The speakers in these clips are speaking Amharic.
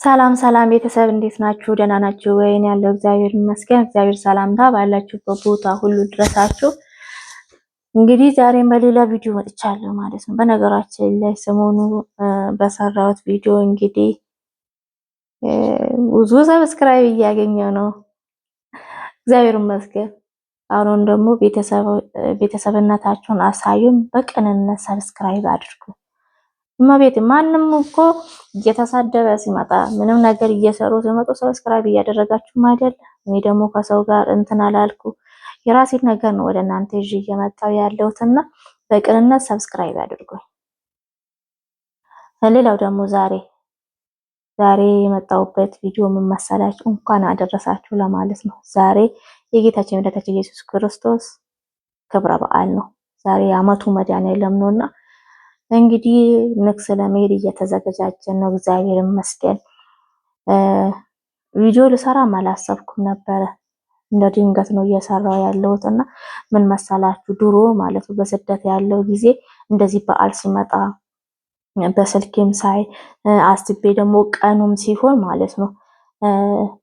ሰላም ሰላም ቤተሰብ እንዴት ናችሁ? ደህና ናችሁ ወይ? እኔ ያለው እግዚአብሔር ይመስገን። እግዚአብሔር ሰላምታ ባላችሁበት ቦታ ሁሉ ድረሳችሁ። እንግዲህ ዛሬም በሌላ ቪዲዮ መጥቻለሁ ማለት ነው። በነገራችን ላይ ሰሞኑ በሰራሁት ቪዲዮ እንግዲህ ብዙ ሰብስክራይብ እያገኘው ነው። እግዚአብሔር ይመስገን። አሁን ደግሞ ቤተሰብነታችሁን አሳዩን። በቅንነት ሰብስክራይብ አድርጉ። እመቤት ማንም እኮ እየተሳደበ ሲመጣ ምንም ነገር እየሰሩ ሲመጡ ሰብስክራይብ እያደረጋችሁ አይደል? እኔ ደግሞ ከሰው ጋር እንትን አላልኩ የራሴን ነገር ነው ወደ እናንተ ይዤ እየመጣሁ ያለሁትና በቅንነት ሰብስክራይብ አድርጉኝ። ሌላው ደግሞ ዛሬ የመጣሁበት ቪዲዮ ምን መሰላችሁ? እንኳን አደረሳችሁ ለማለት ነው። ዛሬ የጌታችን የመድኃኒታችን ኢየሱስ ክርስቶስ ክብረ በዓል ነው። ዛሬ ዓመቱ መድኃኒዓለም ነውና እንግዲህ ንግስ ለመሄድ እየተዘጋጀን ነው። እግዚአብሔር ይመስገን። ቪዲዮ ልሰራም አላሰብኩም ነበረ። እንደ ድንገት ነው እየሰራው ያለሁትና ምን መሰላችሁ ድሮ ማለት ነው በስደት ያለው ጊዜ እንደዚህ በዓል ሲመጣ በስልኬም ሳይ አስቤ ደግሞ ቀኑም ሲሆን ማለት ነው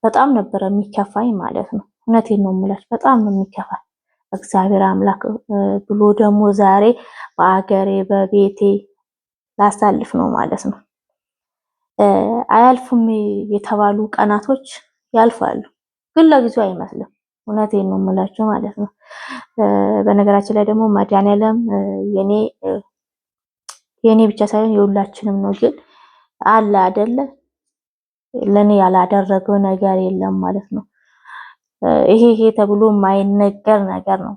በጣም ነበር የሚከፋኝ ማለት ነው። እውነቴን ነው የምላችሁ በጣም ነው የሚከፋኝ። እግዚአብሔር አምላክ ብሎ ደግሞ ዛሬ በአገሬ በቤቴ ላሳልፍ ነው ማለት ነው። አያልፉም የተባሉ ቀናቶች ያልፋሉ፣ ግን ለጊዜው አይመስልም። እውነቴን ነው የምላችሁ ማለት ነው። በነገራችን ላይ ደግሞ መድኃኒዓለም የኔ ብቻ ሳይሆን የሁላችንም ነው። ግን አለ አይደለ ለኔ ያላደረገው ነገር የለም ማለት ነው። ይሄ ተብሎ የማይነገር ነገር ነው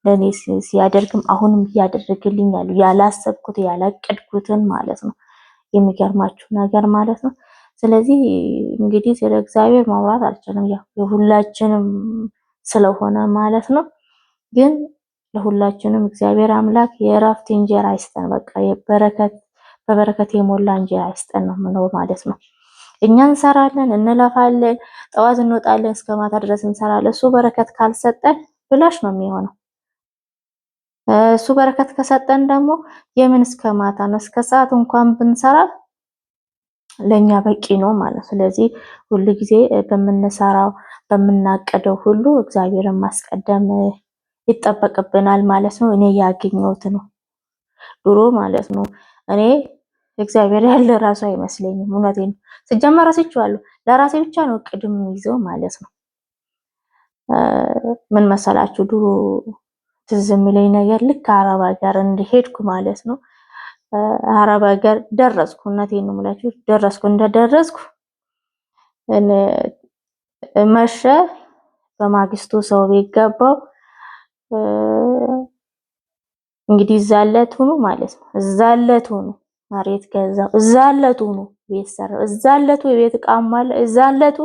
ለኔ ሲያደርግም አሁንም እያደረግልኛል ያላሰብኩት ያላቀድኩትን ማለት ነው። የሚገርማችሁ ነገር ማለት ነው። ስለዚህ እንግዲህ ስለ እግዚአብሔር ማውራት አልችልም፣ ያው የሁላችንም ስለሆነ ማለት ነው። ግን ለሁላችንም እግዚአብሔር አምላክ የእረፍት እንጀራ ይስጠን። በቃ በበረከት የሞላ እንጀራ ይስጠን ነው ምነው ማለት ነው። እኛ እንሰራለን፣ እንለፋለን፣ ጠዋት እንወጣለን፣ እስከ ማታ ድረስ እንሰራለን። እሱ በረከት ካልሰጠን ብላሽ ነው የሚሆነው። እሱ በረከት ከሰጠን ደግሞ የምን እስከ ማታ ነው፣ እስከ ሰዓት እንኳን ብንሰራ ለኛ በቂ ነው ማለት። ስለዚህ ሁሉ ጊዜ በምንሰራው በምናቀደው ሁሉ እግዚአብሔርን ማስቀደም ይጠበቅብናል ማለት ነው። እኔ ያገኘሁት ነው ድሮ ማለት ነው። እኔ እግዚአብሔር ያለ ራሱ አይመስለኝም። እውነቴን ነው። ሲጀመር ረስቼዋለሁ። ለራሴ ብቻ ነው ቅድም ይዘው ማለት ነው። ምን መሰላችሁ ድሮ ትዝ የሚለኝ ነገር ልክ አረብ ሀገር እንደሄድኩ ማለት ነው። አረብ ሀገር ደረስኩ። እውነቴን ነው የምላችሁ ደረስኩ። እንደደረስኩ መሸ። በማግስቱ ሰው ቤት ገባው። እንግዲህ እዛለት ሆኖ ማለት ነው። እዛለት ሆኖ መሬት ገዛው። እዛለት ሆኖ ቤት ሰራው። እዛለቱ የቤት ዕቃም አለ። እዛለቱ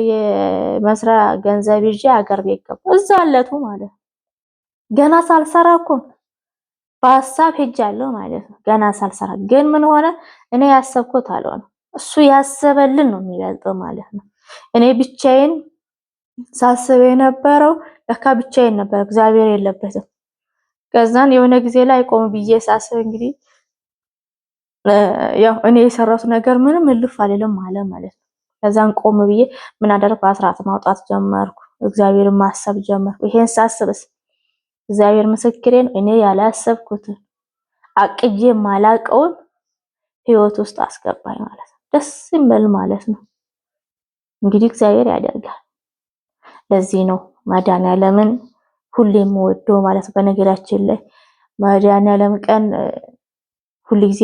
የመስሪያ ገንዘብ ይዤ አገር ቤት ገባው። እዛለቱ ማለት ነው። ገና ሳልሰራ እኮ በሀሳብ ሄጃለሁ ማለት ነው። ገና ሳልሰራ ግን ምን ሆነ? እኔ ያሰብኩት አልሆነ። እሱ ያሰበልን ነው የሚበልጠው ማለት ነው። እኔ ብቻዬን ሳስብ የነበረው ለካ ብቻዬን ነበር፣ እግዚአብሔር የለበትም። ከዛን የሆነ ጊዜ ላይ ቆም ብዬ ሳስብ እንግዲህ ያው እኔ የሰራሁት ነገር ምንም እልፍ አልልም አለ ማለት ነው። ከዛን ቆም ብዬ ምን አደረኩ? አስራት ማውጣት ጀመርኩ። እግዚአብሔርን ማሰብ ጀመርኩ። ይሄን ሳስብስ እግዚአብሔር ምስክሬን እኔ ያላሰብኩትን አቅጄ ማላቀውን ህይወት ውስጥ አስገባኝ ማለት ነው። ደስ ይበል ማለት ነው። እንግዲህ እግዚአብሔር ያደርጋል። ለዚህ ነው መድኃኒዓለምን ሁሌም ወደው ማለት ነው። በነገራችን ላይ መድኃኒዓለም ቀን ሁልጊዜ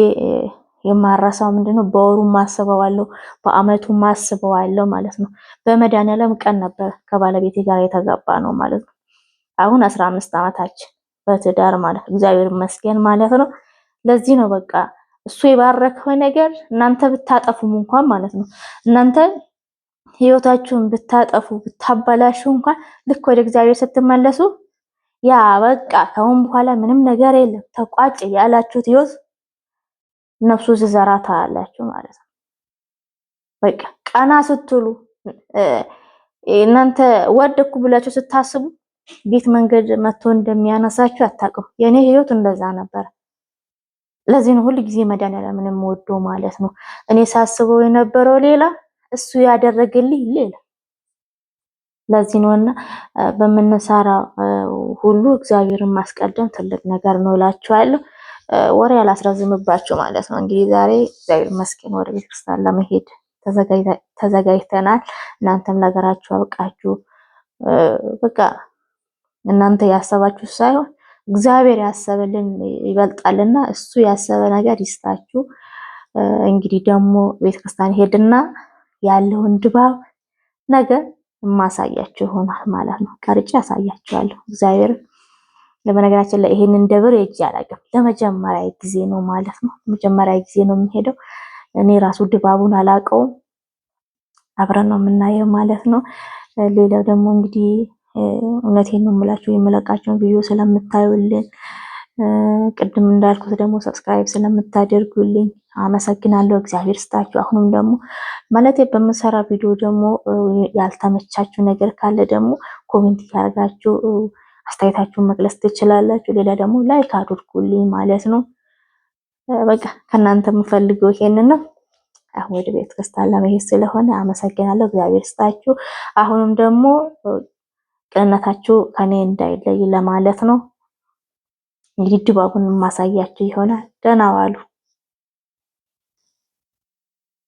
የማራሳው ምንድነው? በወሩ ማስበዋለሁ፣ በአመቱ ማስበዋለሁ ማለት ነው። በመድኃኒዓለም ቀን ነበር ከባለቤቴ ጋር የተጋባ ነው ማለት ነው። አሁን 15 ዓመታችን በትዳር ማለት እግዚአብሔር ይመስገን ማለት ነው። ለዚህ ነው በቃ እሱ የባረከው ነገር እናንተ ብታጠፉም እንኳን ማለት ነው እናንተ ህይወታችሁን ብታጠፉ ብታበላሹ እንኳን ልክ ወደ እግዚአብሔር ስትመለሱ ያ በቃ ከአሁን በኋላ ምንም ነገር የለም ተቋጭ ያላችሁት ህይወት ነፍሱ ሲዘራ ታያላችሁ ማለት ነው። በቃ ቀና ስትሉ እናንተ ወደኩ ብላችሁ ስታስቡ ቤት መንገድ መጥቶ እንደሚያነሳችሁ አታውቁም። የኔ ህይወት እንደዛ ነበር። ለዚህ ነው ሁሉ ጊዜ መድኃኒዓለምን የምወደው ማለት ነው። እኔ ሳስበው የነበረው ሌላ፣ እሱ ያደረገልኝ ሌላ። ለዚህ ነውና በምንሰራው ሁሉ እግዚአብሔርን ማስቀደም ትልቅ ነገር ነው እላችኋለሁ። ወሬ አላስረዝምባችሁ ማለት ነው። እንግዲህ ዛሬ እግዚአብሔር ይመስገን ወደ ቤተክርስቲያን ለመሄድ ተዘጋጅተናል። እናንተም ነገራችሁ አውቃችሁ በቃ እናንተ ያሰባችሁ ሳይሆን እግዚአብሔር ያሰበልን ይበልጣልና እሱ ያሰበ ነገር ይስጣችሁ። እንግዲህ ደግሞ ቤተክርስቲያን ሄድና ያለውን ድባብ ነገር ማሳያችሁ ይሆናል ማለት ነው። ቀርጬ ያሳያችኋለሁ። እግዚአብሔር ለመነገራችን ላይ ይሄንን ደብር ሄጄ አላውቅም። ለመጀመሪያ ጊዜ ነው ማለት ነው። መጀመሪያ ጊዜ ነው የምሄደው። እኔ ራሱ ድባቡን አላውቀውም። አብረን ነው የምናየው ማለት ነው። ሌላው ደግሞ እንግዲህ እውነቴን ነው የምላችሁ የምለቃቸውን ቪዲዮ ስለምታዩልን ቅድም እንዳልኩት ደግሞ ሰብስክራይብ ስለምታደርጉልኝ አመሰግናለሁ። እግዚአብሔር ስጣችሁ። አሁንም ደግሞ ማለት በምሰራ ቪዲዮ ደግሞ ያልተመቻችሁ ነገር ካለ ደግሞ ኮሜንት ያደርጋችሁ አስተያየታችሁን መግለጽ ትችላላችሁ። ሌላ ደግሞ ላይክ አድርጉልኝ ማለት ነው። በቃ ከእናንተ የምፈልገው ይሄንን ነው። አሁን ወደ ቤተ ክርስቲያን ለመሄድ ስለሆነ አመሰግናለሁ። እግዚአብሔር ስጣችሁ። አሁንም ደግሞ ቅንነታችሁ ከኔ እንዳይለይ ለማለት ነው። እንግዲህ ድባቡን ማሳያችሁ ይሆናል። ደህና ዋሉ።